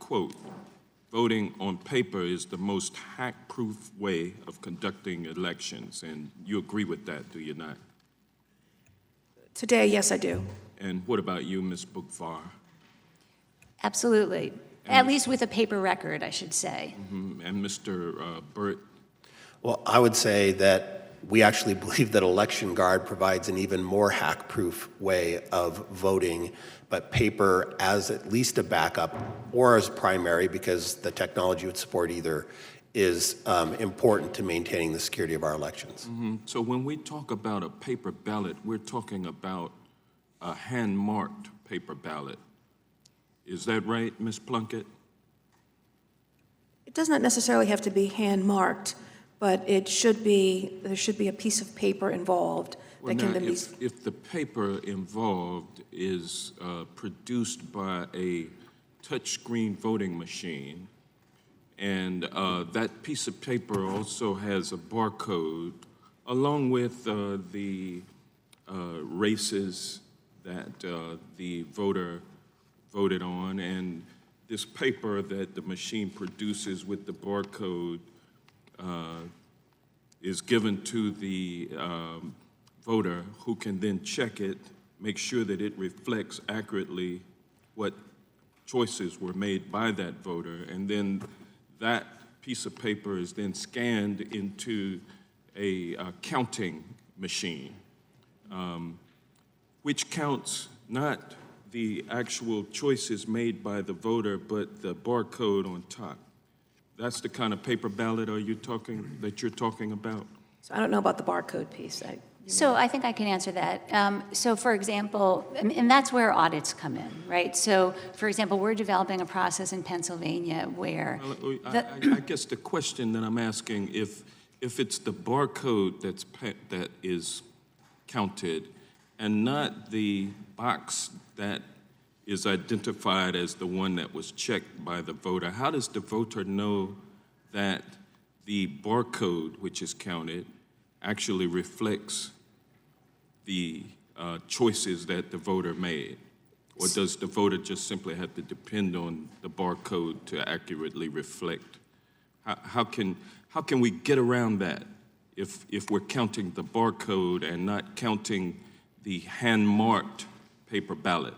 quote, voting on paper is the most hack-proof way of conducting elections. And you agree with that, do you not? Today, yes, I do. And what about you, Ms. Bugvar? Absolutely. At least with a paper record, I should say. And Mr. Burt? Well, I would say that we actually believe that Election Guard provides an even more hack-proof way of voting, but paper as at least a backup or as primary, because the technology would support either, is important to maintaining the security of our elections. So when we talk about a paper ballot, we're talking about a hand-marked paper ballot. Is that right, Ms. Plunkett? It does not necessarily have to be hand-marked, but there should be a piece of paper involved Well, that can now, then be... if the paper involved is produced by a touchscreen voting machine, and that piece of paper also has a barcode, along with the races that the voter voted on, and this paper that the machine produces with the barcode is given to the voter, who can then check it, make sure that it reflects accurately what choices were made by that voter, and then that piece of paper is then scanned into a counting machine, which counts not the actual choices made by the voter, but the barcode on top. That's the kind of paper ballot that you're talking about? So I don't know about the barcode piece. So I think I can answer that. So for example, and that's where audits come in, right? So for example, we're developing a process in Pennsylvania where... I guess the question that I'm asking, if it's the barcode that is counted and not the box that is identified as the one that was checked by the voter, how does the voter know that the barcode, which is counted, actually reflects the choices that the voter made? Or does the voter just simply have to depend on the barcode to accurately reflect? How can we get around that if we're counting the barcode and not counting the hand-marked paper ballot?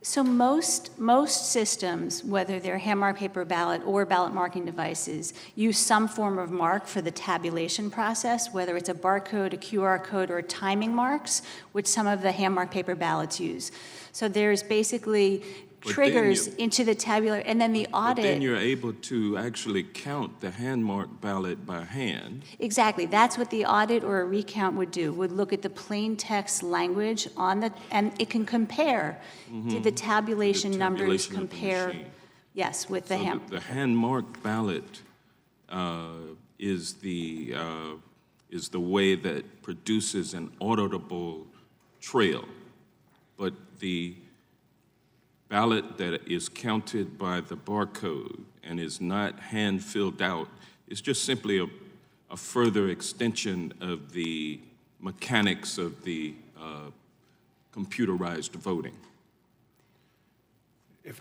So most systems, whether they're hand-marked paper ballot or ballot marking devices, use some form of mark for the tabulation process, whether it's a barcode, a QR code, or timing marks, which some of the hand-marked paper ballots use. So there's basically triggers into the tabular, and then the audit... But then you're able to actually count the hand-marked ballot by hand. Exactly. That's what the audit or a recount would do, would look at the plain text language on the, and it can compare. Did the tabulation numbers compare? Yes, with the hand. The hand-marked ballot is the way that produces an auditable trail, but the ballot that is counted by the barcode and is not hand-filled out is just simply a further extension of the mechanics of the computerized voting.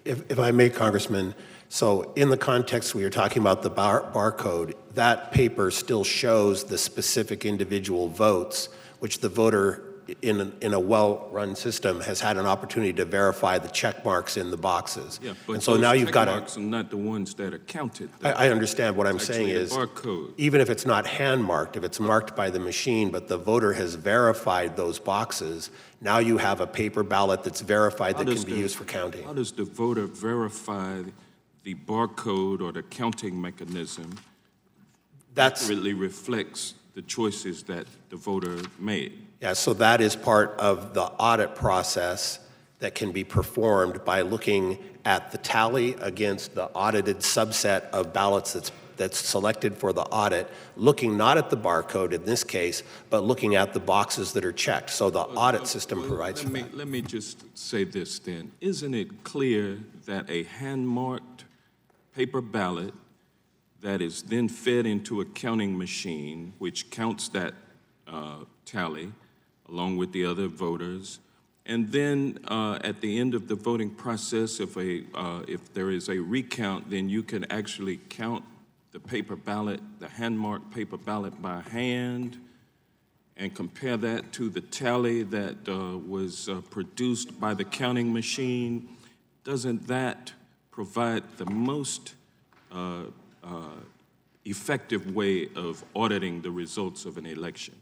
If I may, Congressman, so in the context we are talking about the barcode, that paper still shows the specific individual votes, which the voter in a well-run system has had an opportunity to verify the check marks in the boxes. Yeah, but and so now you've got check marks are not the ones that are counted. I understand. What I'm saying is, barcode. even if it's not hand-marked, if it's marked by the machine, but the voter has verified those boxes, now you have a paper ballot that's verified that can be used for counting. How does the voter verify the barcode or the counting mechanism that really reflects the choices that the voter made? Yeah, so that is part of the audit process that can be performed by looking at the tally against the audited subset of ballots that's selected for the audit, looking not at the barcode in this case, but looking at the boxes that are checked. So the audit system provides for that. Let me just say this then. Isn't it clear that a hand-marked paper ballot that is then fed into a counting machine, which counts that tally along with the other voters, And then at the end of the voting process, if there is a recount, then you can actually count the paper ballot, the hand-marked paper ballot by hand, and compare that to the tally that was produced by the counting machine. Doesn't that provide the most effective way of auditing the results of an election?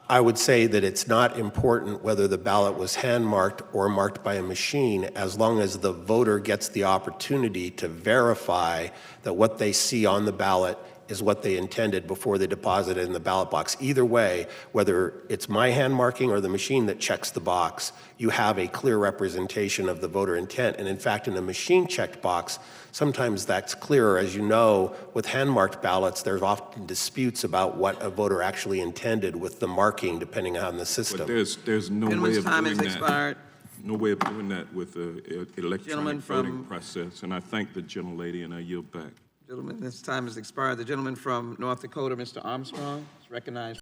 I would say that it's not important whether the ballot was hand-marked or marked by a machine, as long as the voter gets the opportunity to verify that what they see on the ballot is what they intended before they deposit it in the ballot box. Either way, whether it's my hand marking or the machine that checks the box, you have a clear representation of the voter intent. And in fact, in a machine-checked box, sometimes that's clearer. As you know, with hand-marked ballots, there's often disputes about what a voter actually intended with the marking, depending on the system. But there's no way Gentleman's of time doing has that. expired. No way of doing that with the electronic Gentleman voting from- process. And I thank the gentlelady, and I yield back. Gentlemen, this time has expired. The gentleman from North Dakota, Mr. Armstrong, is recognized